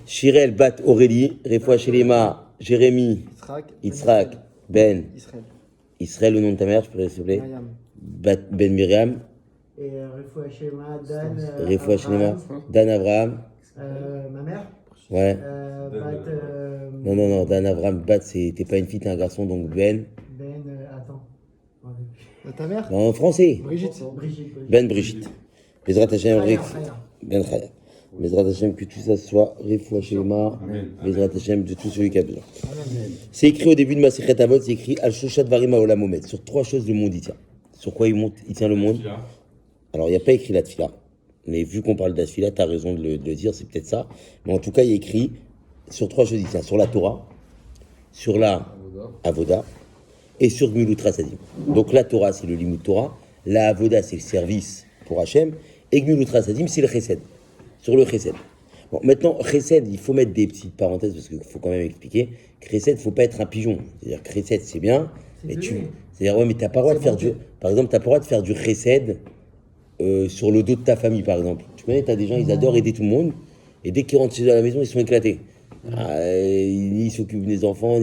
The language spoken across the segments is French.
Shirel bat Aurélie, Refoua Shelema, Jérémy, Yitzhak, Ben, Israël, le nom de ta mère, je peux s'il te plaît. Ben Myriam. Et Refoua Shelema, Dan. Refoua Shelema, Dan Abraham. Ma mère. Ouais. Bat. Non, Dan Abraham, Bat, t'es pas une fille, t'es un garçon, donc Ben. Attends. Ta mère. En français. Brigitte. Ben Brigitte. Bezrat Hashem, Ben Chaya. Bezrat Hashem, que tout ça soit Refoua Shelema, Bezrat Hashem, de tout celui qui a besoin. C'est écrit au début de Masechet Avot, c'est écrit Al Shoshat Varim Haolam Omed. Sur 3 choses, le monde y tient. Sur quoi il tient le monde? Alors, il n'y a pas écrit la tfila. Mais vu qu'on parle d'Atfila, tu as raison de le dire, c'est peut-être ça. Mais en tout cas, il y a écrit sur 3 choses, il tient. Sur la Torah, sur la Avoda et sur Gmilut Rasadim. Donc la Torah, c'est le Limud Torah. La Avoda, c'est le service pour Hachem. Et Gmilut Rasadim, c'est le Chesed. Sur le Chesed. Bon, maintenant, Chesed, il faut mettre des petites parenthèses parce qu'il faut quand même expliquer. Chesed, il ne faut pas être un pigeon. C'est-à-dire que Chesed, c'est bien, mais c'est-à-dire, ouais, mais tu n'as pas le droit de faire du... Par exemple, tu n'as pas le droit de faire du Chesed sur le dos de ta famille, par exemple. Tu connais, tu as des gens, ils adorent aider tout le monde. Et dès qu'ils rentrent chez eux à la maison, ils sont éclatés. Ils s'occupent des enfants.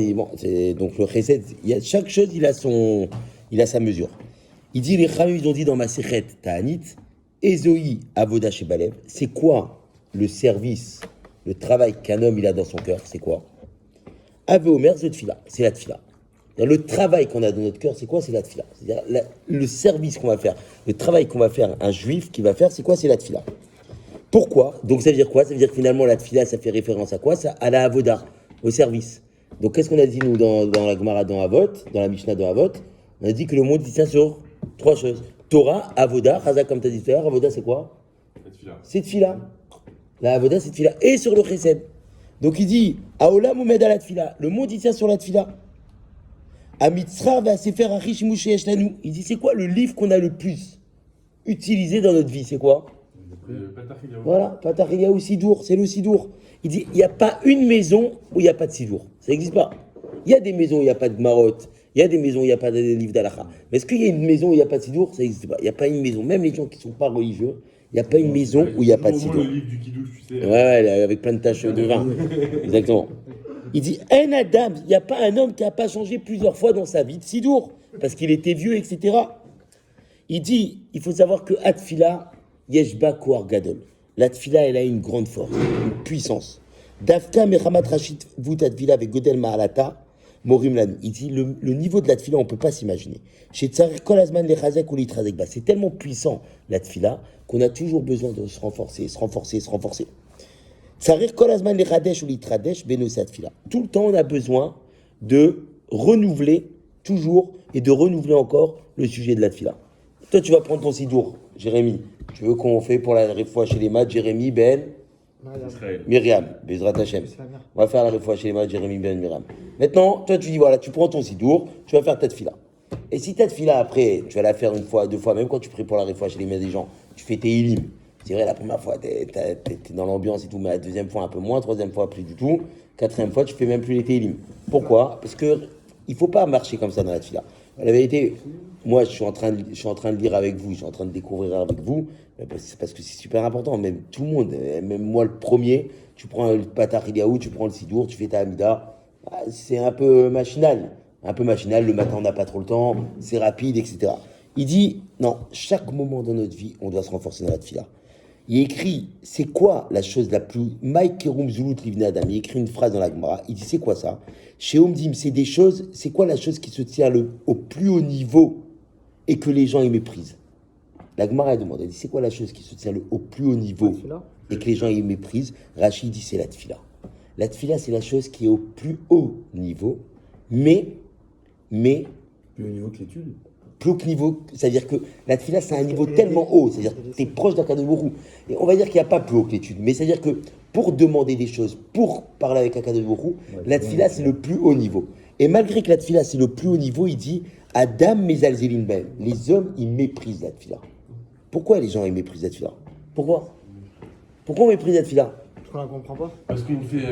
Donc le Chesed, chaque chose, il a sa mesure. Il dit, les Khamim, ils ont dit dans Masechet Ta'anit, Ezoi Avoda Shebalev, c'est quoi le service, le travail qu'un homme il a dans son cœur? C'est quoi? Ave Omer, c'est c'est la tfila. Le travail qu'on a dans notre cœur, c'est quoi? C'est la tfila. C'est-à-dire le service qu'on va faire, le travail qu'on va faire, un juif qui va faire, c'est quoi? C'est la tfila. Pourquoi? Donc ça veut dire quoi? Ça veut dire que finalement la tfila, ça fait référence à quoi? Ça, à la avoda, au service. Donc qu'est-ce qu'on a dit nous dans la Gemara dans Avot, dans la Mishnah dans Avot? On a dit que le monde dit ça sur 3 choses. Torah, avoda, chazak comme tu as dit tout à l'heure, avoda c'est quoi? C'est tfila. La avoda c'est tfila. Et sur le chesed. Donc il dit, Aolam Omed à la tfila. Le monde il tient sur la tfila. Amitzra va se faire Achish Mouche Eshlanu. Il dit, c'est quoi le livre qu'on a le plus utilisé dans notre vie? C'est quoi? Voilà, Patachiliaou Sidour, c'est le Sidour. Il dit, il n'y a pas une maison où il n'y a pas de Sidour. Ça n'existe pas. Il y a des maisons où il n'y a pas de marotte. Il y a des maisons où il n'y a pas de livre d'Alacha. Mais est-ce qu'il y a une maison où il n'y a pas de Sidour? Ça n'existe pas. Il n'y a pas une maison. Même les gens qui ne sont pas religieux, il n'y a pas une maison où il n'y a pas de Sidour. Le livre du Kidouche, tu sais. Ouais, avec plein de taches de vin. Exactement. Il dit, un Adam, il n'y a pas un homme qui n'a pas changé plusieurs fois dans sa vie de Sidour, parce qu'il était vieux, etc. Il dit, il faut savoir que Atfila, Yeshba Koar Gadol. La Tfila, elle a une grande force, une puissance. Dafka Mechamat Rashid Vout Atfila avec Godel Mahalata, Morim Lan. Il dit, le niveau de la Tfila, on ne peut pas s'imaginer. Chez Tsarir Kolazman Lechazek ou Litrazek, c'est tellement puissant, la Tfila, qu'on a toujours besoin de se renforcer. Tsarir Kolazman Lechadesh ou Litradesh, Benosat Tfila. Tout le temps, on a besoin de renouveler, toujours, et de renouveler encore le sujet de la Tfila. Toi, tu vas prendre ton sidour, Jérémy. Tu veux qu'on fait pour la réfoua chez les maths, Jérémy, Ben, Myriam, Bezrat Hashem. On va faire la réfoua chez les maths, Jérémy, Ben, Myriam. Maintenant, toi, tu dis, voilà, tu prends ton sidour, tu vas faire ta tfila. Et si ta tfila, après, tu vas la faire une fois, 2 fois, même quand tu pries pour la réfoua chez les maths des gens, tu fais tes ilim. C'est vrai, la première fois, t'es dans l'ambiance et tout, mais la deuxième fois, un peu moins, troisième fois, plus du tout. 4e fois, tu fais même plus les télim. Pourquoi? Parce que il faut pas marcher comme ça dans la tfila. La vérité, moi, je suis en train de lire avec vous, je suis en train de découvrir avec vous, parce que c'est super important. Même tout le monde, même moi le premier, tu prends le patachiliaou, tu prends le sidour, tu fais ta amida. C'est un peu machinal. Le matin, on n'a pas trop le temps, c'est rapide, etc. Il dit, non, chaque moment dans notre vie, on doit se renforcer dans la tfila. Il écrit, c'est quoi la chose la plus... Mike Kerum Zulut Livne Adam, il écrit une phrase dans la Gemara, il dit, c'est quoi ça? Chez Omdim, c'est des choses, c'est quoi la chose qui se tient au plus haut niveau et que les gens y méprisent? La Gemara demande, elle dit, c'est quoi la chose qui se tient au plus haut niveau et que les gens y méprisent? Rachid dit, c'est la tfila. La tfila, c'est la chose qui est au plus haut niveau, mais... Plus haut niveau que l'étude. Plus haut niveau, c'est-à-dire que la tfila, c'est un niveau tellement haut, c'est-à-dire que tu es proche d'Akadosh Baruch Hu. Et on va dire qu'il n'y a pas plus haut que l'étude, mais c'est-à-dire que pour demander des choses, pour parler avec Akadosh Baruch Hu, la tfila, c'est le plus haut niveau. Et malgré que la tfila, c'est le plus haut niveau, il dit Adam Mezalzelin Ben. Les hommes, ils méprisent la tfila. Pourquoi les gens, ils méprisent la tfila? Pourquoi on méprise la tfila? Parce qu'on la comprend pas. Parce qu'il fait.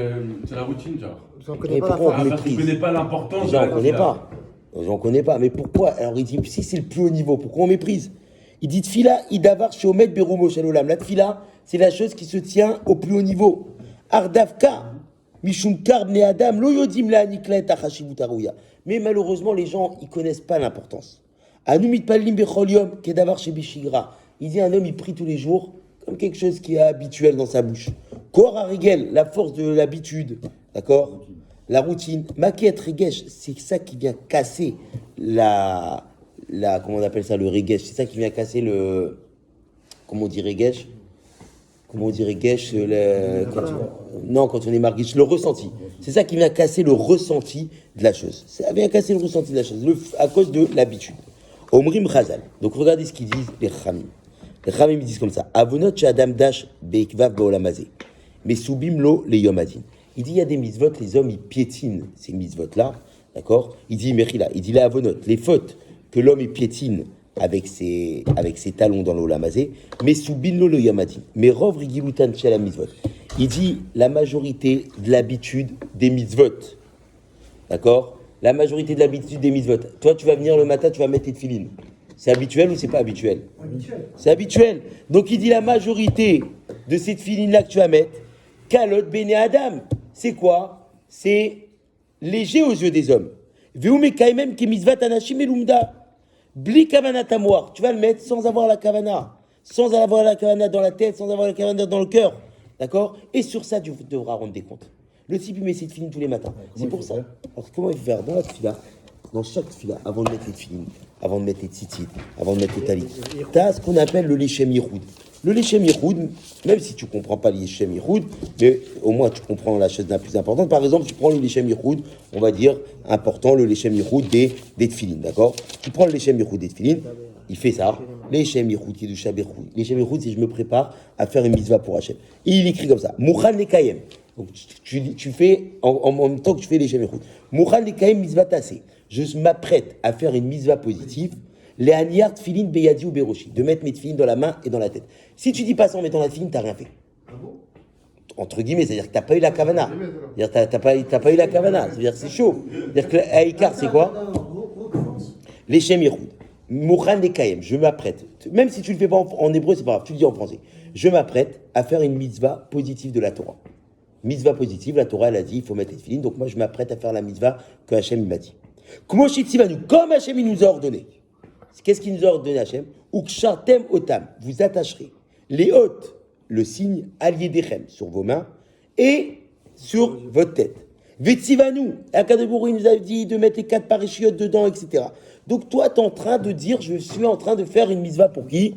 C'est la routine, genre. Parce qu'on connaît pas la pourquoi fin. Parce qu'il connaît pas l'importance. Déjà, on ne connaît pas. Les gens ne connaissent pas. Mais pourquoi? Alors il dit, si c'est le plus haut niveau, pourquoi on méprise? Il dit Tfila, idavar sheomet berumo shalolam. La tfila, c'est la chose qui se tient au plus haut niveau. Ardavka, mishum karb ne adam, lo yodim la nikla et achashivut arouya. Mais malheureusement, les gens, ils connaissent pas l'importance. Anumit palim bechol yom, kedavar shebishigra. Il dit un homme, il prie tous les jours comme quelque chose qui est habituel dans sa bouche. Kor arigel, la force de l'habitude, d'accord? La routine. Maket regesh, c'est ça qui vient casser comment on appelle ça, le regesh. C'est ça qui vient casser le, comment on dit regesh? Comment on dit regesh? Quand on est marguiche, le ressenti. C'est ça qui vient casser le ressenti de la chose. Ça vient casser le ressenti de la chose, à cause de l'habitude. Omrim Chazal. Donc regardez ce qu'ils disent, les Chamim. Les Chamim, ils disent comme ça. Avonot Adam Dash Beikvav Baolamazé. Mais Soubim Lo le Yomadin. Il dit, il y a des mitzvot, les hommes, ils piétinent ces mitzvot-là. D'accord? Il dit, Mechila, il dit, la Avonot, les fautes que l'homme, il piétine avec ses talons dans l'Olamazé. Mais Soubim Lo le Yomadin. Mais Rov Rigilutan Shel mitzvot. Il dit, la majorité de l'habitude des mitzvot. D'accord? La majorité de l'habitude des mitzvot. Toi, tu vas venir le matin, tu vas mettre tes tefilines. C'est habituel ou c'est pas habituel? Habituel. C'est habituel. Donc il dit la majorité de ces tefilines-là que tu vas mettre, kalot bene adam. C'est quoi? C'est léger aux yeux des hommes. Veume kaimem ke mitzvat anashim elumda. Bli kavana tamoir. Tu vas le mettre sans avoir la kavana. Sans avoir la kavana dans la tête, sans avoir la kavana dans le cœur. D'accord? Et sur ça, tu devras rendre des comptes. Le type, il met ses tefilines tous les matins. C'est pour ça. Alors, comment il faut faire? Dans la tefila, dans chaque tefila, avant de mettre les tefilines, avant de mettre les tzitzit, avant de mettre les talit, tu as ce qu'on appelle le lechem yichoud. Le lechem yichoud, même si tu ne comprends pas le lechem yichoud, mais au moins tu comprends la chose la plus importante. Par exemple, tu prends le lechem yichoud, on va dire important, le lechem yichoud des tefilines, d'accord? Tu prends le lechem yichoud des tefilines, il fait ça. Lechem yichoud qui est du shaberchoud. Lechem yichoud, c'est je me prépare à faire une mitzvah pour Hachem. Et il écrit comme ça, Mouchan nekayem. Donc tu fais en même temps que tu fais les Shemiroud. Mouchan nekayem mitzvah tassé. Je m'apprête à faire une mitzvah positive. Les aniart tfilin beyadi ou beroshi. De mettre mes tfilin dans la main et dans la tête. Si tu dis pas ça en mettant la tfilin, t'as rien fait. Ah bon? Entre guillemets, c'est-à-dire que t'as pas eu la kavana. C'est-à-dire que t'as pas eu la kavana. C'est-à-dire que c'est chaud. C'est-à-dire que l'Aïkar, c'est quoi? Les Shemiroud. Mouchan nekayem. Je m'apprête. Même si tu le fais pas en hébreu, c'est pas grave. Tu le dis en français. Je m'apprête à faire une mitzvah positive de la Torah. Mitzvah positive, la Torah, elle a dit, il faut mettre les tefilines. Donc moi, je m'apprête à faire la mitzvah que Hachem m'a dit. Comme Hachem il nous a ordonné. Qu'est-ce qu'il nous a ordonné, Hachem? Ukshartem otam, vous attacherez les hôtes, le signe allié d'Echem, sur vos mains et sur votre tête. Vetzivanu, Akadebourou, il nous a dit de mettre les 4 paréchiotes dedans, etc. Donc toi, tu es en train de dire, je suis en train de faire une mitzvah pour qui?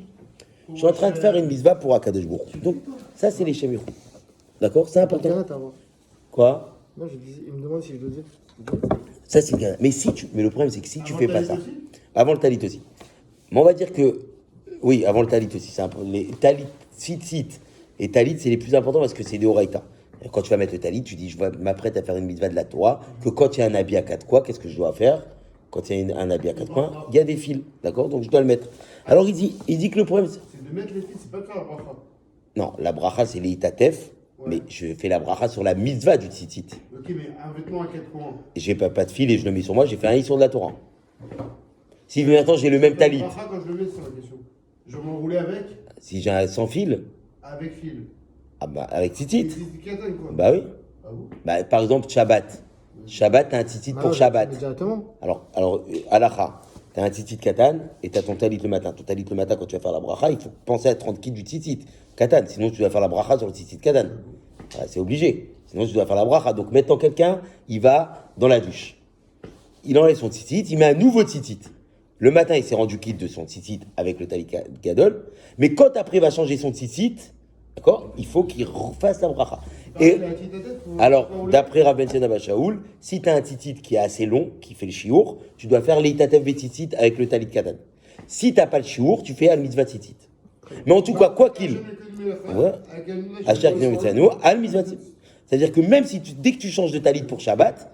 Je suis en train de faire une mitzvah pour Akadebourou. Donc ça, c'est les Shemirou. D'accord? C'est important. Quoi? Non, il me demande si je dois dire. Ça, c'est bien. Mais le problème, c'est que si tu fais pas ça, avant le talit aussi. Mais on va dire que, oui, avant le talit aussi, c'est important. Les talit, tzitzit et talit, c'est les plus importants parce que c'est des oraïta. Quand tu vas mettre le talit, tu dis, je m'apprête à faire une mitzvah de la Torah, que quand il y a un habit à 4 coins, qu'est-ce que je dois faire? Quand il y a un habit à 4 coins, il y a des fils. D'accord? Donc je dois le mettre. Alors il dit que le problème, C'est de mettre les fils, c'est pas faire la bracha. non, la bracha, c'est les itatef. Ouais. Mais je fais la bracha sur la mitzvah du tzitzit. Ok, mais un vêtement à 4 coins. J'ai pas de fil et je le mets sur moi, j'ai fait un i sur de la Torah. Si maintenant j'ai le même talit. La bracha, quand je le mets, c'est la question. Je vais m'enrouler avec? Si j'ai un sans fil. Avec fil. Ah bah avec tzitzit. C'est quoi? Bah oui. Ah bon? Bah par exemple, Shabbat. Shabbat, t'as un tzitzit pour Shabbat. Directement. Alors halakha. T'as un tzitzit katan et t'as ton talit le matin. Ton talit le matin, quand tu vas faire la bracha, il faut penser à te rendre quitte du tzitzit katan. Sinon, tu dois faire la bracha sur le tzitzit katan. C'est obligé. Sinon, tu dois faire la bracha. Donc maintenant, quelqu'un, il va dans la douche. Il enlève son tzitzit, il met un nouveau tzitzit. Le matin, il s'est rendu quitte de son tzitzit avec le talit gadol. Mais quand après, il va changer son tzitzit, d'accord, il faut qu'il refasse la bracha. Et alors, d'après Rav Ben Sion Abba Shaoul, si tu as un tzitzit qui est assez long, qui fait le shiur, tu dois faire l'itatev tzitzit avec le talit katan. Si tu n'as pas le shiur, tu fais al mitzvah tzitzit. Mais en tout cas, quoi qu'il. Ouais. C'est-à-dire que même si dès que tu changes de talit pour Shabbat,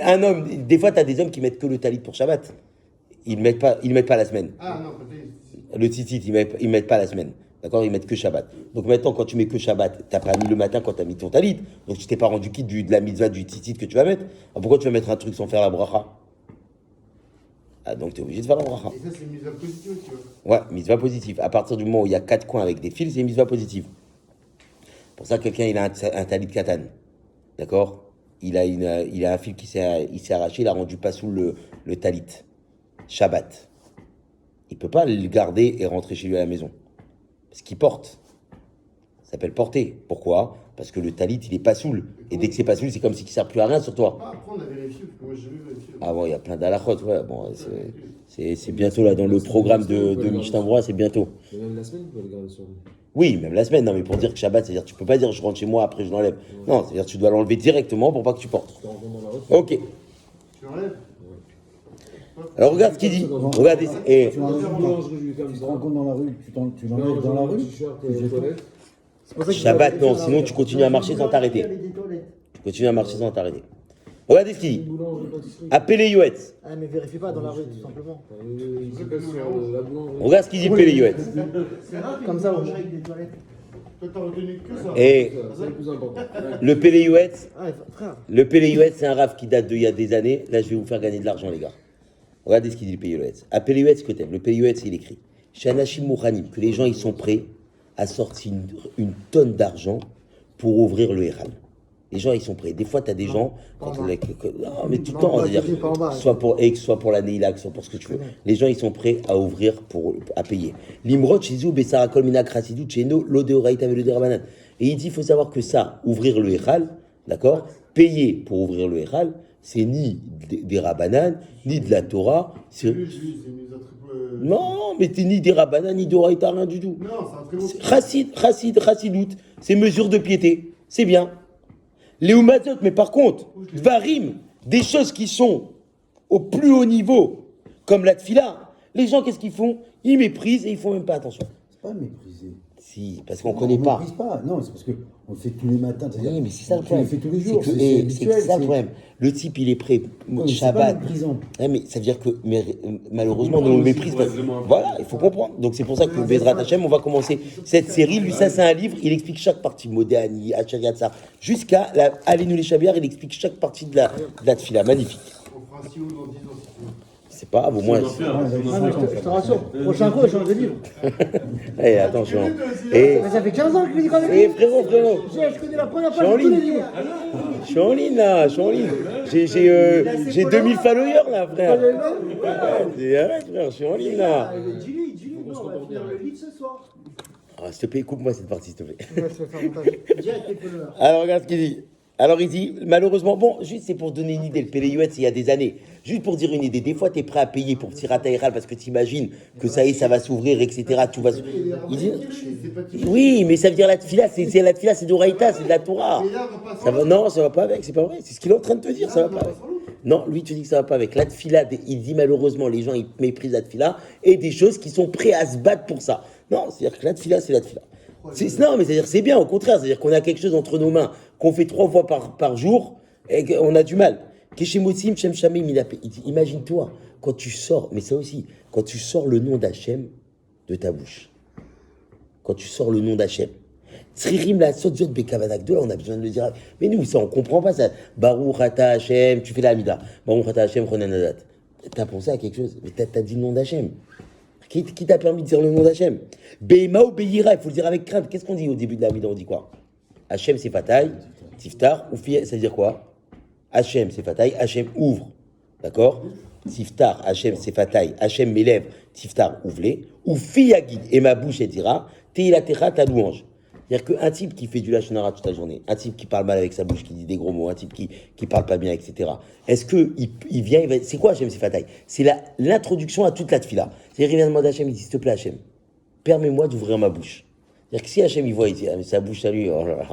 un homme, des fois, tu as des hommes qui mettent que le talit pour Shabbat. Ils ne mettent pas la semaine. Ah non, peut-être. Le tzitzit, ils mettent pas la semaine. D'accord? Ils mettent que Shabbat. Donc maintenant, quand tu mets que Shabbat, tu n'as pas mis le matin quand tu as mis ton talit. Donc tu t'es pas rendu quitte de la mitzvah du tzitzit que tu vas mettre. Alors pourquoi tu vas mettre un truc sans faire la bracha? Ah, donc tu es obligé de faire la bracha. Et ça, c'est une mise à positive aussi. Ouais. Ouais, mitzvah positive. À partir du moment où il y a 4 coins avec des fils, c'est une mitzvah positive. Pour ça, quelqu'un, il a un talit katan. D'accord, il a un fil il s'est arraché, il a rendu pas sous le talit. Shabbat. Il peut pas le garder et rentrer chez lui à la maison. Parce qu'il porte. Ça s'appelle porter. Pourquoi? Parce que le talit, il est pas soul. Et dès que c'est pas soul, c'est comme si il sert plus à rien sur toi. Ah, après, on a vérifié, parce que moi, j'ai jamais vérifié. Ah bon, il y a plein d'alakhot, ouais. Bon, c'est bientôt là, dans le programme de Mishnah Brura, c'est bientôt. Mais même la semaine, vous pouvez le garder sur lui. Oui, même la semaine. Non, mais pour dire que Shabbat, c'est-à-dire tu peux pas dire je rentre chez moi, après je l'enlève. Non, c'est-à-dire tu dois l'enlever directement pour pas que tu portes. Tu te rencontres dans la rue. Ok. Tu l'enlèves? Alors regarde ce qu'il dit. Regardez. Et Tu rentres dans la rue, comme Tu te ça. rencontres dans la rue, tu l'enlèves dans la rue. T-shirt, toilette. Shabbat, non, sinon tu continues à marcher sans t'arrêter. Tu continues à marcher sans t'arrêter. Regardez ce qu'il dit. Boulangerie, pâtisserie. Appelez Yoetz. Ah, mais vérifie pas dans la rue, tout simplement. Il se passe sur la boulangerie. Regarde ce qu'il dit Pélé Yoetz. C'est rare Comme ça, au moins. avec des toilettes. Toi, t'as retenu que ça. Et C'est le plus important. le Pélé Yoetz, Ah, frère. le Pélé Yoetz, c'est un raf qui date d'il y a des années. Là, je vais vous faire gagner de l'argent, les gars. Regardez ce qu'il dit le Pélé Yoetz. À Pélé Yoetz, que t'aimes. Le Pélé Yoetz, il écrit Shanashim Mouranim, que les gens, ils sont prêts à sortir une tonne d'argent pour ouvrir le Héral. Les gens, ils sont prêts. Des fois, tu as des gens, quand non, mais tout le temps, c'est-à-dire, soit pour X, soit pour la Neilak, soit pour ce que tu veux. Les gens, ils sont prêts à ouvrir, à payer. L'Imrod, Shizou, Bessarakol, Minak, Rasidou, Tcheno, l'Odeoraïta, le Derabanan. Et il dit, il faut savoir que ça, ouvrir le Héral, d'accord, payer pour ouvrir le Héral, c'est ni des Rabanan, ni de la Torah. C'est lui, c'est une mise à triple. Non, mais t'es ni des Rabanan, ni d'Oraïta, rien du tout. Non, c'est un très beau. Chassidout, c'est mesure de piété. C'est bien. Les Umatzot, mais par contre, Dvarim, des choses qui sont au plus haut niveau, comme la tfila, les gens, qu'est-ce qu'ils font? Ils méprisent et ils font même pas attention. C'est pas mépriser. Si, parce qu'on connaît pas. On méprise pas. Non, c'est parce qu'on le fait tous les matins. Oui, mais c'est ça le Tu problème. le fais tous les jours. C'est habituel, ça le problème. Le type, il est prêt. mais c'est Shabbat. pas méprisant. Ouais, mais ça veut dire que malheureusement, nous, on le méprise. Voilà, il faut comprendre. Donc, c'est pour ça que Bezrat Hashem, on va commencer cette série. Lui, ça, c'est un livre. Il explique chaque partie. Modéani, Hachariatsa, jusqu'à Allez-nous les Chabiar. Il explique chaque partie de la tfila. Magnifique. On fera un silo dans 10 ans. C'est pas grave, au moins. Ah, mais je te rassure, prochain coup, je change de livre. Eh, attention. Mais ça fait 15 ans que je dis quand même. Eh, frérot. Je connais la première Je suis en page de tous les ligne. livres. Je suis en ligne, là. Je suis en ligne. J'ai 2000 followers, là, frère. Ouais, arrête, frère. Je suis en ligne, là. Dis-lui, non, on va finir le livre ce soir. Ah, s'il te plaît, coupe-moi cette partie, s'il te plaît. Ouais, je vais faire montage. Direct tes followers. Alors, regarde ce qu'il dit. Alors, il dit, malheureusement, bon, juste c'est pour donner une idée, le Péléuet, c'est il y a des années. Juste pour dire une idée, des fois, tu es prêt à payer pour Tsirat Aïral parce que tu imagines que ça y est, ça va s'ouvrir, etc. Tout va il dit, oui, mais ça veut dire la tfila, la tfila, c'est d'Oraïta, c'est de la Torah. Ça va, non, ça va pas avec, c'est pas vrai. C'est ce qu'il est en train de te dire, ça va pas avec. Non, lui, tu dis que ça va pas avec. La tfila, il dit malheureusement, les gens, ils méprisent la tfila et des choses qui sont prêts à se battre pour ça. Non, c'est-à-dire que la tfila, c'est la tfila. Non, mais c'est-à-dire c'est bien, au contraire, c'est-à-dire qu'on a quelque chose entre nos mains, qu'on fait 3 fois par jour, et qu'on a du mal. Imagine-toi, quand tu sors, mais ça aussi, quand tu sors le nom d'Hachem de ta bouche, quand tu sors le nom d'Hachem, Tzririm la sotzot bekavanak, de là on a besoin de le dire, mais nous, ça on comprend pas ça. Baruch ata Hachem, tu fais la Hamida, Baruch ata Hachem, Ronanadat. T'as pensé à quelque chose, mais t'as dit le nom d'Hachem. Qui t'a permis de dire le nom d'Hachem? Beima ou Beira, il faut le dire avec crainte. Qu'est-ce qu'on dit au début de la Mida? On dit quoi? Hachem c'est Fataï, Tiftar, ou Fi, ça veut dire quoi? Hachem c'est Fataï, Hachem ouvre. D'accord? Tiftar, Hachem c'est Fataï, Hachem mes lèvres, Tiftar ouvre-les. Ou Fi Yagid, et ma bouche elle dira, Teilatecha ta louange. C'est-à-dire qu'un type qui fait du lachon hara toute la journée, un type qui parle mal avec sa bouche, qui dit des gros mots, un type qui parle pas bien, etc. Est-ce qu'il vient, c'est quoi Hachem, c'est Fataï? C'est l'introduction à toute la tfila. C'est-à-dire qu'il vient demander à Hachem, il dit, s'il te plaît Hachem, permets-moi d'ouvrir ma bouche. C'est-à-dire que si Hachem il voit, il dit, ah, mais sa bouche à lui, oh là là,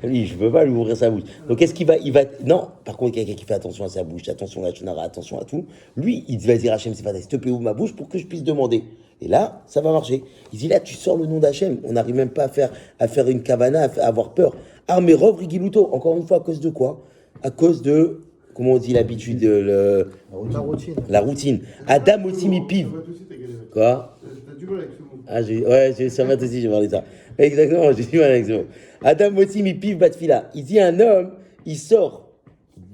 lui, je peux pas lui ouvrir sa bouche. Donc est-ce qu'il va, non, par contre, quelqu'un qui fait attention à sa bouche, attention à la lachon hara, attention à tout, lui, il va dire Hachem, c'est Fataï, s'il te plaît, ouvre ma bouche pour que je puisse demander. Et là, ça va marcher. Il dit là, tu sors le nom d'Hachem. On n'arrive même pas à faire une kavana, à avoir peur. Armerov Rigiluto. Encore une fois, à cause de quoi? À cause de, comment on dit l'habitude, la routine. Adam Otimi Piv. Quoi? T'as du mal avec ce mot. Ah, ça va aussi, j'ai parlé de ça. Exactement, j'ai du mal avec ce mot. Adam Otimi Piv Batfila. Il dit un homme, il sort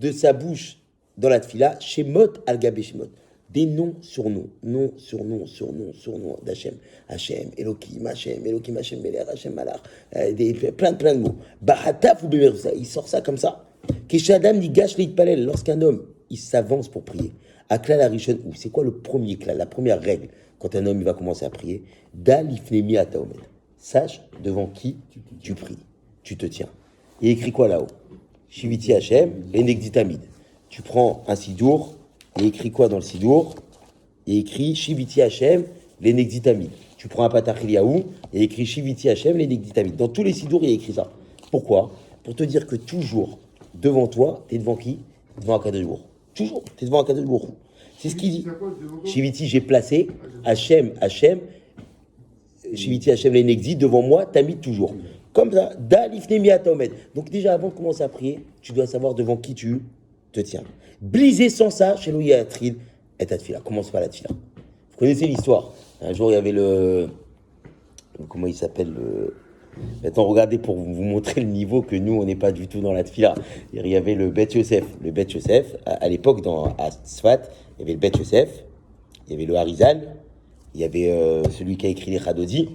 de sa bouche dans la tfila, Shemot al-Gabé Shemot. des noms sur noms d'Hachem. Hachem, Elohim, Hachem, Meler, Hachem, Malach, plein de mots. Bahataf ou Bemerusa, il sort ça comme ça. Keshadam ni gash leitpalel, lorsqu'un homme, il s'avance pour prier. Akla la rishon, ou c'est quoi le premier klal, la première règle, quand un homme il va commencer à prier? Dal ifnemi ataomed. Sache devant qui tu pries, tu te tiens. Il écrit quoi là-haut? Shiviti Hachem, Enegditamid. Tu prends un sidour, il écrit quoi dans le sidour? Il écrit Shiviti Hachem, l'Enegditamid. Tu prends un Patachil Yahu, il écrit Shiviti Hachem, l'Enegditamid. Dans tous les sidours, il y a écrit ça. Pourquoi? Pour te dire que toujours, devant toi, t'es devant qui? Devant Akadosh Baruch Hu. Toujours, t'es devant Akadosh Baruch Hu. C'est ce qu'il dit. Shiviti, j'ai placé Hachem, Shiviti Hachem, l'Enegdi, devant moi, t'as mis toujours. Comme ça, Dalifne miatomed. Donc déjà, avant de commencer à prier, tu dois savoir devant qui tu te tiens. Blisé sans ça, chez Louis Atril, et ta tfila. Commence pas la tfila. Vous connaissez l'histoire. Un jour, il y avait comment il s'appelle Maintenant, regardez pour vous montrer le niveau que nous, on n'est pas du tout dans la tfila. Il y avait le Bet Yosef. Le Bet Yosef, à l'époque, à Sfat, il y avait le Bet Yosef, il y avait le Harizal, il y avait celui qui a écrit les Chadodi,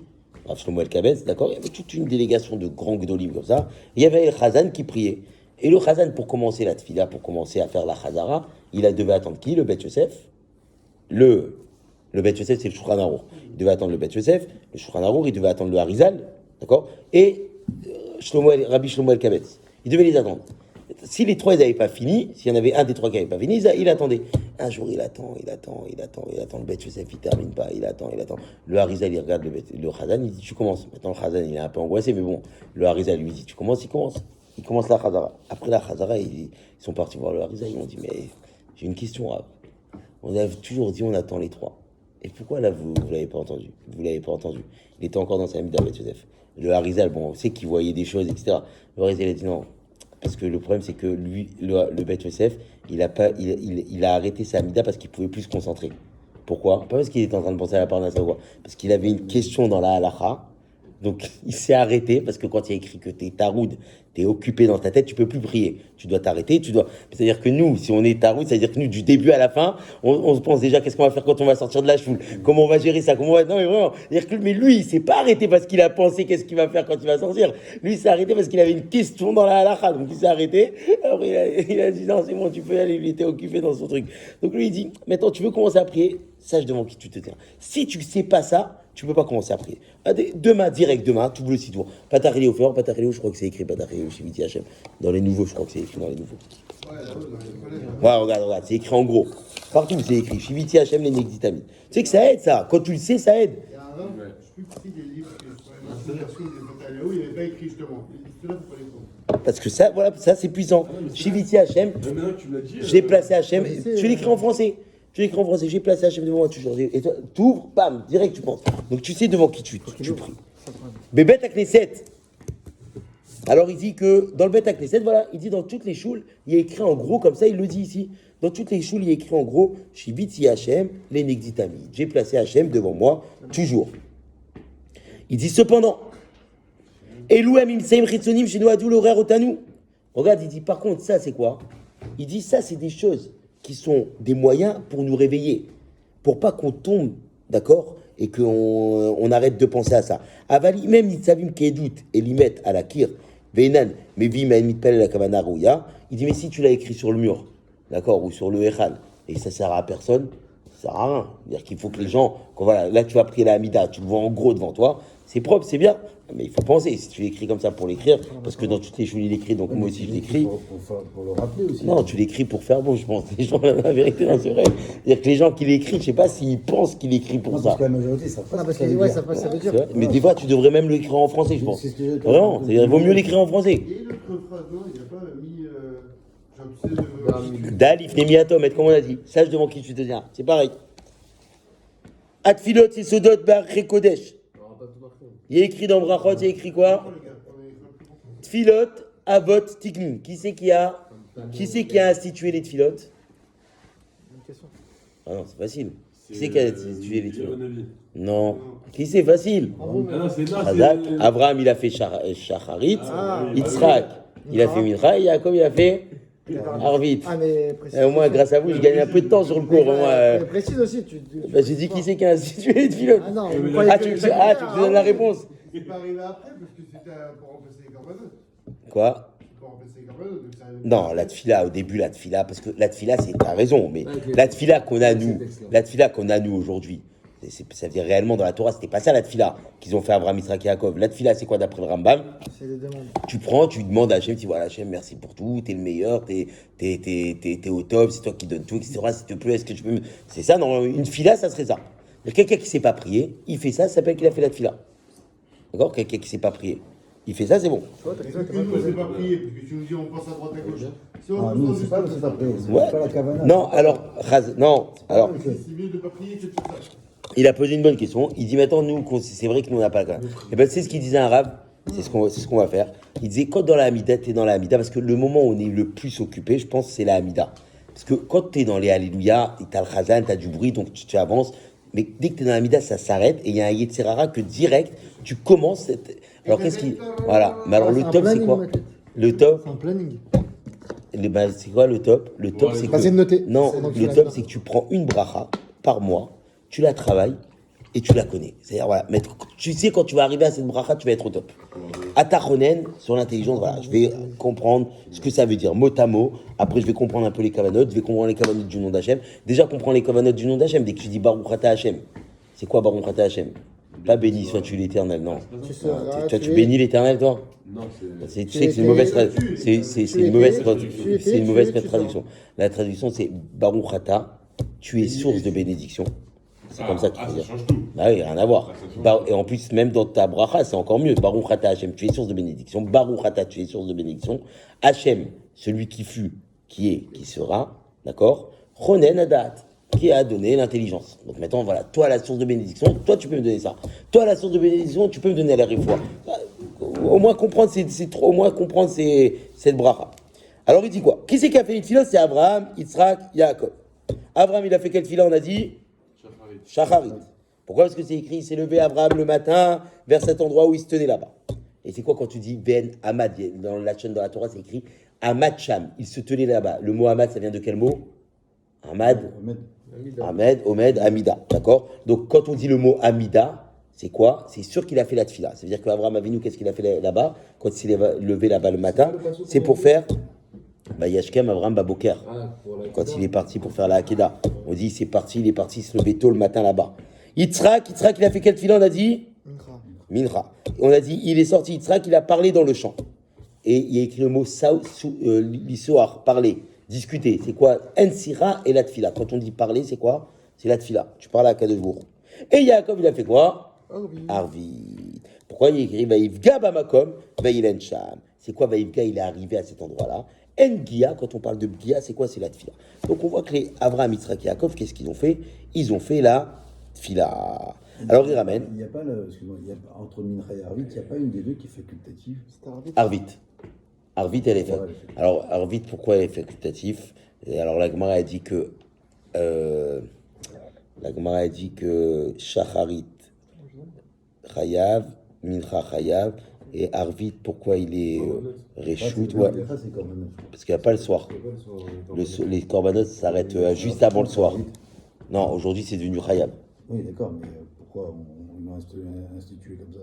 Shlomo El-Kabetz, d'accord? Il y avait toute une délégation de grands gdolim comme ça. Il y avait le Chazan qui priait. Et le Chazan, pour commencer la tfila, pour commencer à faire la Chazara, il devait attendre qui? Le Bet Yosef. Le Bet Yosef, c'est le Shulchan Arour. Il devait attendre le Bet Yosef. Le Shulchan Arour, il devait attendre le Harizal, d'accord? Et Rabbi Shlomo El-Kabetz. Il devait les attendre. Si les trois, ils n'avaient pas fini, s'il y en avait un des trois qui n'avait pas fini, il attendait. Un jour, il attend. Le Bet Yosef, il ne termine pas. Il attend. Le Harizal, il regarde le Chazan, il dit, tu commences. Maintenant, le Chazan, il est un peu angoissé, mais bon, le Harizal lui dit, tu commences, il commence. Il commence la Chazara. Après la Chazara, ils sont partis voir le Harizal, ils m'ont dit, mais j'ai une question, Rav. On a toujours dit, on attend les trois. Et pourquoi là, vous ne l'avez pas entendu? Il était encore dans sa Mida, Bet Yosef. Le Harizal, bon, on sait qu'il voyait des choses, etc. Le Harizal a dit non. Parce que le problème, c'est que lui, le Bet Yosef, il a arrêté sa Amida parce qu'il ne pouvait plus se concentrer. Pourquoi? Pas parce qu'il était en train de penser à la Parnassa ou quoi. Parce qu'il avait une question dans la Halacha. Donc, il s'est arrêté parce que quand il y a écrit que t'es taroud, t'es occupé dans ta tête, tu peux plus prier. Tu dois t'arrêter, C'est-à-dire que nous, si on est taroud, c'est-à-dire que nous, du début à la fin, on se pense déjà qu'est-ce qu'on va faire quand on va sortir de la choule, comment on va gérer ça, Non, mais vraiment. C'est-à-dire que, mais lui, il s'est pas arrêté parce qu'il a pensé qu'est-ce qu'il va faire quand il va sortir. Lui, il s'est arrêté parce qu'il avait une question dans la halakha. Donc, il s'est arrêté. Après, il a dit non, c'est bon, tu peux y aller. Il était occupé dans son truc. Donc, lui, il dit, maintenant, tu veux commencer à prier, sache devant qui tu te tiens. Si tu sais pas ça, tu peux pas commencer à prier. Demain, tu ouvres le site. Patachili au fort, je crois que c'est écrit Patachili chez Viti Hachem. Dans les nouveaux, je crois que c'est écrit dans les nouveaux. Ouais, regarde, c'est écrit en gros. Partout, c'est écrit Shiviti Hachem, les Negditamid. Tu sais que ça aide, ça. Quand tu le sais, ça aide. Il y a un rab, je sais plus qui des livres, la version des Pataliaou, il n'avait pas écrit justement. Il dit cela pour pas les prendre. Parce que ça, voilà, ça c'est puissant. Shiviti Hachem, j'ai placé Hachem. Je l'écris en français. J'ai placé Hachem devant moi toujours. Et toi, tu ouvres, bam, direct tu penses. Donc tu sais devant qui tu pries. Bébet Akneset. Alors il dit que dans le Bet Akneset, voilà, il dit dans toutes les choules, il y a écrit en gros, comme ça il le dit ici. Dans toutes les choules, il y a écrit en gros, Shiviti Hachem, les Negditamid. J'ai placé Hachem devant moi, toujours. Il dit cependant, Elou Amim Seim Chitzonim chez nous Adou l'horaire Otanu. Regarde, il dit par contre, ça c'est quoi? Il dit ça c'est des choses qui sont des moyens pour nous réveiller, pour pas qu'on tombe, d'accord, et qu'on arrête de penser à ça. Avali même nitzavim kedut et limet à la kir, veinan mevim a mitpel la kavana rouya. Il dit mais si tu l'as écrit sur le mur, d'accord, ou sur le echal, et ça sert à personne, ça sert à rien. C'est-à-dire qu'il faut que les gens, voilà, là tu vas prier la Hamida, tu le vois en gros devant toi, c'est propre, c'est bien. Mais il faut penser, si tu l'écris comme ça pour l'écrire, parce que dans toutes les choses il écrit, donc moi aussi je l'écris. Pour le rappeler aussi. Non, tu l'écris pour faire bon, je pense. Les gens, la vérité, non, c'est vrai. C'est-à-dire que les gens qui l'écrivent, je sais pas s'ils pensent qu'il écrit pour ça. Parce que la majorité, ça passe. Parce que ça veut dire. Mais des fois, tu devrais même l'écrire en français, je pense. C'est ce que j'ai dit. Vraiment, c'est-à-dire, il vaut mieux l'écrire en français. Et l'autre phrase, non, il n'a pas mis. Genre, tu sais, Dalif, Nemiatom, comme on a dit. Sache devant qui tu te tiens. C'est pareil. Atfilot, c'est Sodot, Bar, Kodesh. Il y a écrit dans Brachot, il y a écrit quoi? Tfilot, Avot, Tiknin. Qui c'est qui a institué les tfilot? Ah non, c'est facile. Qui c'est qui a institué les tfilot? Non. Qui c'est facile? Hazak. Abraham, il a fait Shacharit. Yitzhak, il a fait Mincha. Et Yaakov, il a fait Arvit. Ah, mais précise. Au moins, grâce à vous, je gagne un peu de temps sur le cours. Au moins, Mais précise aussi. bah, j'ai dit qui c'est qui a institué de philo. Ah non, mais vous là- croyez Ah, que tu le me donnes la réponse. C'est pas arrivé après, parce que c'était pour remplacer les corbanotes. Quoi? Pour remplacer les corbanotes, donc ça arrive. Non, la tfila, au début, la tfila, parce que la tfila, c'est, t'as raison, mais Ok. la tfila qu'on a nous, C'est excellent. la tfila qu'on a nous aujourd'hui, ça veut dire réellement dans la Torah, c'était pas ça la tfila qu'ils ont fait Abraham, Yitzhak et Yaakov. La tfila, c'est quoi d'après le Rambam? C'est des demandes. Tu prends, tu demandes à Hachem, tu dis voilà Hachem, merci pour tout, t'es le meilleur, t'es au top, c'est toi qui donnes tout, etc. S'il te plaît, est-ce que tu peux me... C'est ça, non, une fila, ça serait ça. Quelqu'un qui sait pas prier, il fait ça s'appelle qu'il a fait la tfila. D'accord? Quelqu'un qui sait pas prier, il fait ça, c'est bon. Tu vois, t'as question, t'as Une, pas on posé. sait pas prier, parce que tu nous dis on pense à droite à gauche. Si on Ah, nous nous, demande c'est juste pas c'est après. C'est Ouais. pas la cavana. Non, alors, non, alors, c'est mieux de pas prier que de faire ça. il a posé une bonne question. Il dit maintenant, nous, c'est vrai que nous, on n'a pas la Et ben, c'est ce qu'il disait un arabe. C'est ce qu'on va faire. Il disait, quand dans la Hamida, t'es dans la Hamida, parce que le moment où on est le plus occupé, je pense, c'est la Hamida. Parce que quand t'es dans les Alléluia, t'as le Chazan, t'as du bruit, donc tu avances. Mais dès que t'es dans la Hamida, ça s'arrête. Et il y a un Yetzerara que direct, tu commences. Alors, qu'est-ce qu'il. Voilà. Mais alors, le C'est un top, c'est planning, quoi? ma tête. Le top, C'est un planning. c'est quoi le top? Le top, c'est Bah, c'est de noter. Non, C'est donc le tu top, l'as c'est que tu prends une bracha par mois, tu la travailles et tu la connais. C'est-à-dire, voilà, mais tu sais, quand tu vas arriver à cette bracha, tu vas être au top. Atachonen, sur l'intelligence, voilà, je vais comprendre ce que ça veut dire, mot à mot. Après, je vais comprendre un peu les kavanotes, je vais comprendre les kavanotes du nom d'Hachem. Déjà, comprendre les kavanotes du nom d'Hachem, dès que tu dis Baruch Ata Hachem. C'est quoi Baruch Ata Hachem? Pas béni sois-tu l'Éternel, non. Tu seras, Toi, tu es- bénis l'Éternel, toi? Non, Tu sais que c'est une mauvaise traduction. C'est une mauvaise traduction. tu C'est une mauvaise étais, tu traduction. La traduction, c'est Baruch Ata, tu es source de bénédiction. C'est comme ça qu'il faut dire. Ça change tout. Bah oui, rien à voir. Et en plus, même dans ta bracha, c'est encore mieux. Baruch Ata Hachem, tu es source de bénédiction. Baruch Ata, tu es source de bénédiction. Hachem, celui qui fut, qui est, qui sera, d'accord? Chonen Adat, qui a donné l'intelligence. Donc maintenant, voilà, toi la source de bénédiction, toi tu peux me donner ça. Toi la source de bénédiction, tu peux me donner la réfoua. Au moins comprendre, au moins comprendre cette bracha. Alors il dit quoi? Qui c'est qui a fait une tefila? C'est Abraham, Yitzhak, Yaakov. Abraham, il a fait quelle tefila? On a dit Shacharit. Pourquoi? Parce que c'est écrit, il s'est levé Abraham le matin vers cet endroit où il se tenait là-bas. Et c'est quoi quand tu dis Ben Hamad? Dans la chaîne dans la Torah, c'est écrit Hamad Sham. Il se tenait là-bas. Le mot Hamad, ça vient de quel mot? Hamad, Ahmed, Omed, Amida. D'accord? Donc quand on dit le mot Amida, c'est quoi? C'est sûr qu'il a fait la tefila. Ça veut dire qu'Abraham Avinu, qu'est-ce qu'il a fait là-bas? Quand il s'est levé là-bas le matin, c'est pour faire Yashkem Abraham Baboker. Quand il est parti pour faire la Hakeda. On dit il est parti se lever tôt le matin là-bas. Yitzhak, il a fait quelle tefila? On a dit Mincha. On a dit, il est sorti Yitzhak, il a parlé dans le champ. Et il y a écrit le mot l'histoire, parler, discuter. C'est quoi? Ensira et la tefila. Quand on dit parler, c'est quoi? C'est la tefila. Tu parles à Kadosh Baruch. Et Yaakov, il a fait quoi? Arvi. Pourquoi il y a écrit Vaïvga Bamakom, Vaïlen Sham? C'est quoi Vaïvga? Il est arrivé à cet endroit-là. Engia, quand on parle de Bgia, c'est quoi? C'est la tefila. Donc on voit que les Avraham, Yitzhak et Yaakov, qu'est-ce qu'ils ont fait? Ils ont fait la tefila. Alors il ramène. Il n'y a pas, excuse-moi, entre Mincha et Arvit, il n'y a pas une des deux qui est facultative. Arvit. Arvit, elle est facultative. Alors, Arvit, pourquoi elle est facultative? Et alors, la Gemara a dit que. Shacharit, Chayav, Mincha Chayav, et Arvit, pourquoi il est Réchout? Ouais. Ça, c'est quand même. Parce qu'il n'y a pas le soir. Les corbanotes s'arrêtent juste avant le soir. Non, aujourd'hui, c'est devenu Chayav. Oui, d'accord, mais pourquoi ils l'ont institué comme ça?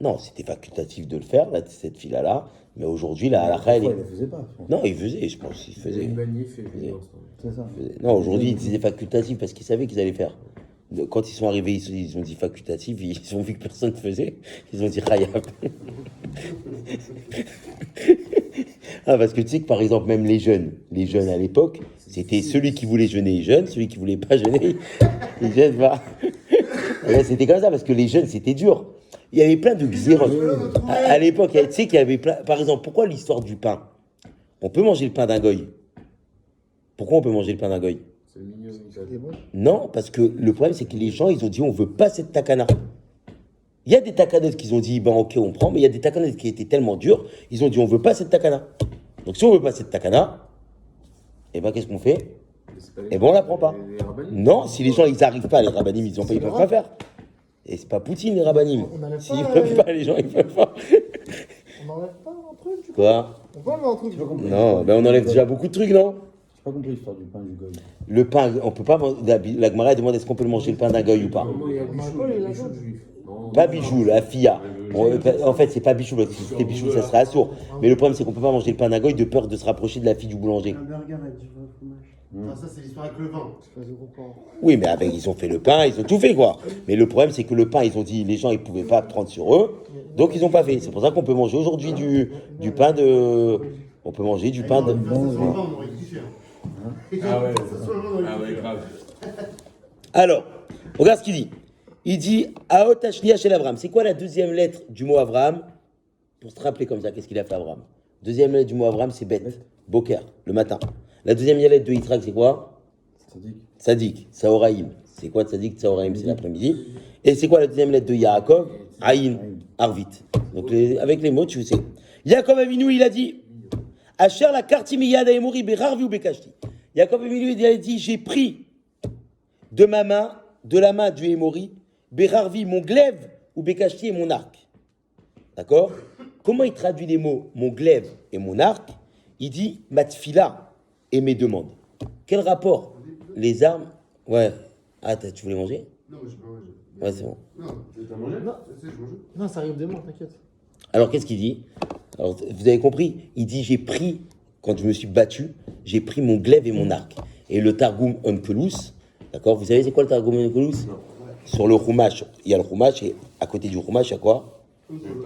Non, c'était facultatif de le faire, là, cette fila-là. Mais aujourd'hui, la halakha, elle Pourquoi est. ils ne le faisaient pas, je pense. Non, il faisait, je pense qu'il faisait. Une manif et C'est ça. Non, aujourd'hui, ils disaient facultatif parce qu'ils savaient qu'ils allaient faire. Quand ils sont arrivés, ils ont dit facultatif, ils ont vu que personne ne faisait, ils ont dit khayab. Ah, parce que tu sais que par exemple, même les jeunes à l'époque, c'était celui qui voulait jeûner jeûne, celui qui voulait pas jeûner, il jeûne pas. Et là, c'était comme ça parce que les jeunes, c'était dur. Il y avait plein de xéros. À l'époque, tu sais qu'il y avait plein. Par exemple, pourquoi l'histoire du pain? On peut manger le pain d'un goy. Pourquoi on peut manger le pain d'un goy? c'est mignon. Non, parce que le problème, c'est que les gens, ils ont dit, on veut pas cette takana. Il y a des takanotes qui ont dit, ben ok, on prend, mais il y a des takanotes qui étaient tellement durs, ils ont dit, on veut pas cette takana. Donc si on veut pas cette takana, eh ben qu'est-ce qu'on fait? Eh ben on la prend pas. Non, si les gens, ils arrivent pas, les rabbinim, ils peuvent pas faire. Et c'est pas Poutine, les rabbinim. On n'enlève S'ils pas, peuvent pas, les gens, ils peuvent pas. On n'enlève pas un truc, du coup. Quoi? On peut enlever un truc. J'ai pas compris. Non, ben on enlève déjà beaucoup de trucs, non? J'ai pas compris l'histoire du pain du goy. Le pain, on peut pas manger. La Gemara demande est-ce qu'on peut le manger le pain d'un goy ou pas? Comment il y a bichou juif? Non, Pas bichou, la filla. En fait, c'est pas bichou, parce que si c'était bichou, ça serait assourd. Mais le problème, c'est qu'on peut pas manger le pain d'un goy de peur de se rapprocher de la fille du boulanger. Un burger avec du fromage. Non, ça, c'est l'histoire avec le vin. C'est pas de gros pain. Oui, mais avec, ils ont fait le pain, ils ont tout fait, quoi. Mais le problème, c'est que le pain, ils ont dit, les gens, ils pouvaient pas prendre sur eux, donc ils ont pas fait. C'est pour ça qu'on peut manger aujourd'hui du pain de. On peut manger du pain de. Ça, sur le vin, on aurait kiffé. Hein. Ah ouais, Ça, sur le vin, on aurait ah kiffé. ouais, grave. Alors, regarde ce qu'il dit. Il dit Aot Ashnia chez Abraham. C'est quoi la deuxième lettre du mot Abraham? Pour se rappeler comme ça, qu'est-ce qu'il a fait Abraham? Deuxième lettre du mot Abraham, c'est bête. Boker, le matin. La deuxième lettre de Yitzhak, c'est quoi? Sadiq. Sadik, Saoraïm. C'est quoi Sadik, Saoraïm? C'est l'après-midi. Et c'est quoi la deuxième lettre de Yaakov? Aïn, Arvit. Donc avec les mots, tu sais. Yaakov Avinu, il a dit Asher la kartimiyad aemori berarvi ou bekashti. Yaakov Avinu, il a dit j'ai pris de ma main, de la main du Émori, berarvi, mon glaive, ou bekashti et mon arc. D'accord? Comment il traduit les mots mon glaive et mon arc? Il dit ma tfila et mes demandes. Quel rapport? Les armes? Ouais. Ah, tu voulais manger? Non, mais j'ai pas mangé. Ouais, c'est bon. Non, T'as mangé? Non, je sais, je mange. non, ça arrive de moi, t'inquiète. Alors, qu'est-ce qu'il dit? Alors, vous avez compris? Il dit j'ai pris, quand je me suis battu, j'ai pris mon glaive et mon arc. Et le Targum Onkelos, d'accord? Vous savez c'est quoi le Targum Onkelos? Sur le Chumash, il y a le Chumash, et à côté du Chumash, il y a quoi?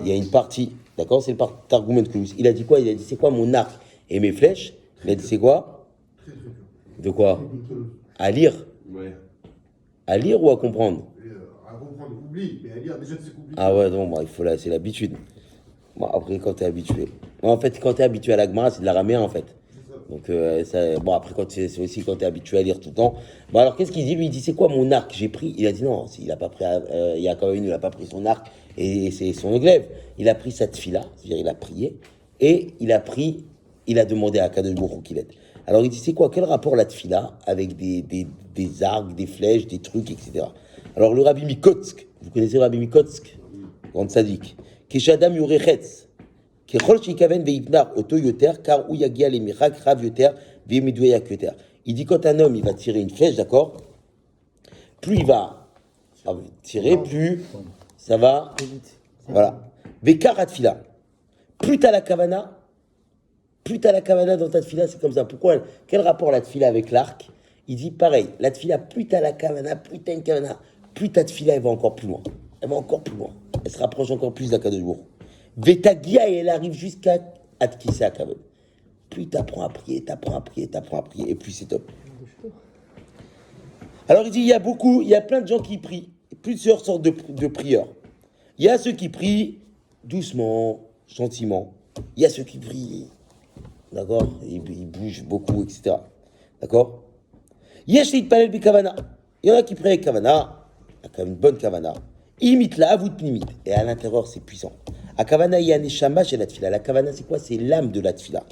Il y a une partie, d'accord? C'est le Targum Onkelos. Il a dit quoi? Il a dit c'est quoi mon arc et mes flèches? Il a dit c'est quoi? De quoi? À lire. Ouais. À lire ou à comprendre? À comprendre, oublie. Mais à lire, déjà, c'est compliqué. Ah ouais, non, bah, il faut là, c'est l'habitude. Bon, après, quand t'es habitué. Bon, en fait, quand t'es habitué à la Gemara, c'est de l'araméen, en fait. Donc, bon, après, c'est aussi quand t'es habitué à lire tout le temps. Bon, alors, qu'est-ce qu'il dit? Lui, il dit, c'est quoi mon arc? J'ai pris. Il a dit non, il a pas pris. Il y a quand même, il a pas pris son arc et c'est son glaive. Il a pris sa tfila, c'est-à-dire, il a prié. Et il a demandé à Kadosh Baruch Hu qu'il aide. Alors, il dit, c'est quoi? Quel rapport la tfila avec des arcs, des flèches, des trucs, etc. Alors, le Rabbi Mikotsk, vous connaissez le Rabbi Mikotsk? Grand sadique. Keshadam yurechetz. Kechol shikaven veipnar oto yoter, car ou yagia les mirak rav yoter, veimidouyak yoter. Il dit, quand un homme, il va tirer une flèche, d'accord? Plus il va tirer, plus ça va. Voilà. Vekar atfila. Plus t'as la kavana, dans ta tfila, c'est comme ça. Pourquoi? Quel rapport la tfila avec l'arc? Il dit pareil, la tfila, plus t'as la kavana, plus t'as une kavana, plus ta tfila, elle va encore plus loin. Elle va encore plus loin. Elle se rapproche encore plus d'Akadosh Baruch Hu. Vetagia, et elle arrive jusqu'à Atkissa Akavod. Plus t'apprends à prier, et plus c'est top. Alors il dit, il y a plein de gens qui prient, plusieurs sortes de prieurs. Il y a ceux qui prient doucement, gentiment. Il y a ceux qui prient, d'accord, ils bougent beaucoup, etc. D'accord? Yesh litpalel bikavana. Il y en a qui prient avec kavana, avec une bonne kavana. Imit la avut nimit. Et à l'intérieur, c'est puissant. A kavana yaneshama chez la tfila. La kavana, c'est quoi? C'est l'âme de la tfila.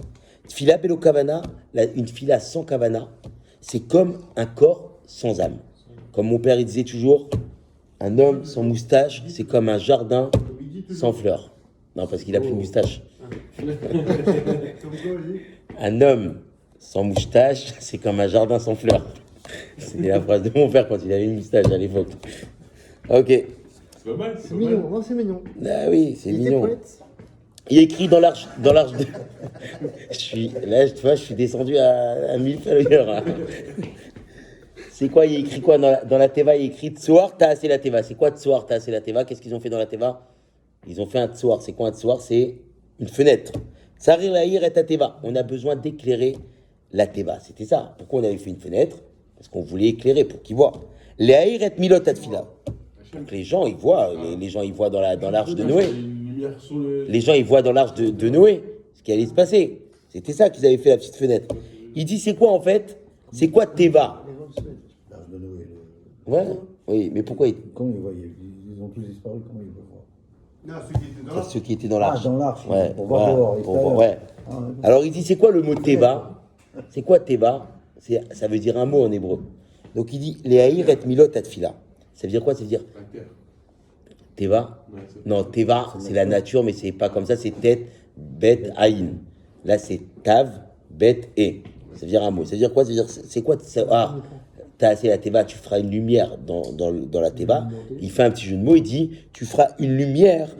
Tfila belo kavana, une tfila sans kavana, c'est comme un corps sans âme. Comme mon père, il disait toujours, un homme sans moustache, c'est comme un jardin sans fleurs. Non, parce qu'il a plus de moustache. Un homme sans moustache, c'est comme un jardin sans fleurs. C'est la phrase de mon père quand il avait une moustache à l'époque. Ok. C'est pas mal, C'est mignon, non, c'est mignon. Ah oui, c'est Il était mignon. poète. Il écrit dans l'arche de... je suis descendu à 1000 followers. Hein. C'est quoi, il écrit quoi dans la Teva? Il écrit Tsoar, t'as assez la Teva. C'est quoi Tsoar, t'as assez la Teva? Qu'est-ce qu'ils ont fait dans la Teva? Ils ont fait un Tsoar. C'est quoi un Tsoar? C'est une fenêtre. Tsarir lahir et ta Teva. On a besoin d'éclairer la Teva. C'était ça. Pourquoi on avait fait une fenêtre? Parce qu'on voulait éclairer pour qu'ils voient. Lahir et milot atfila. Donc les gens, ils voient. Les gens, ils voient dans l'arche de Noé. Les gens, ils voient dans l'arche de Noé ce qui allait se passer. C'était ça qu'ils avaient fait, la petite fenêtre. Il dit, c'est quoi en fait? C'est quoi Teva? L'âge de Noé. Ouais, oui, mais pourquoi Comment ils voyaient? Ils ont tous disparu, comment ils peuvent voir? Non, ceux qui étaient dans l'arche. ceux qui étaient dans l'arche? Ah, dans l'arche, Ouais, pour voir dehors, pour extérieur. voir, ouais. Ah, ouais. Alors il dit, c'est quoi le mot Teva? C'est quoi Teva? Ça veut dire un mot en hébreu. Donc il dit, les haïr et milot atfila. Ça veut dire quoi? Ça veut dire Teva? Non, Teva, c'est la nature, mais c'est pas comme ça, c'est tête, bête, haïn. Là, c'est tav, bet, et. Ça veut dire un mot. Ça veut dire quoi? Ça veut dire, c'est quoi? T'as assez la teva, tu feras une lumière dans la teva. Il fait un petit jeu de mots, il dit, tu feras une lumière.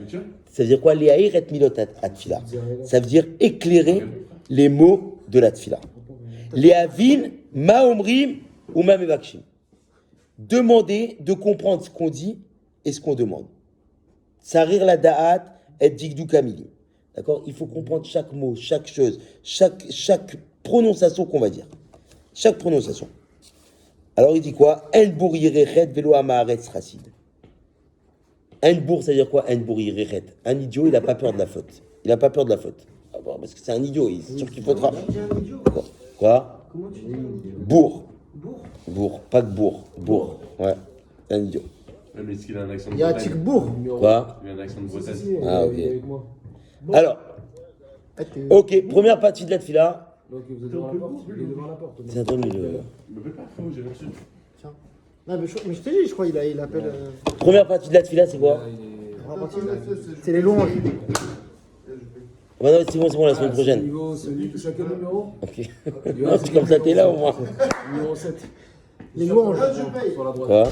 Ça veut dire quoi? Léaïr et milot atfila. Ça veut dire éclairer les mots de la tfila. Léavin, ma omrim ou ma mevakshim. Demander de comprendre ce qu'on dit et ce qu'on demande. Sarir la da'at et digdou kamili. D'accord? Il faut comprendre chaque mot, chaque chose, chaque prononciation qu'on va dire. Chaque prononciation. Alors il dit quoi? En bour yirechet velo amaharetz chassid. En bour, ça veut dire quoi? En bour yirechet. Un idiot, il n'a pas peur de la faute. Il n'a pas peur de la faute. Ah bon, parce que c'est un idiot, c'est sûr qu'il faudra. Quoi? Comment tu dis un idiot? Bourg. Bourg? Bourg, pas que bourg. Bourg. Ouais, un idiot. Même est-ce qu'il a un accent de Il y a un Bretagne? Tigbourg. Quoi? Il a un accent de Bretagne. Ah, ok. Alors, ok, première partie de la tfila. Donc vous êtes devant la porte. Il est devant la porte. C'est un drôle de... Me fais pas frérot, j'ai reçu. Tiens. Non, mais je t'ai dit, je crois, il appelle. Première partie de la tfila, c'est quoi? C'est les louanges. Ah, non, c'est bon, la semaine prochaine. Niveau, celui qui chacun numéro. Ok. Non, c'est comme ça, t'es là au moins. Numéro 7. Les louanges. Sur la droite. Quoi?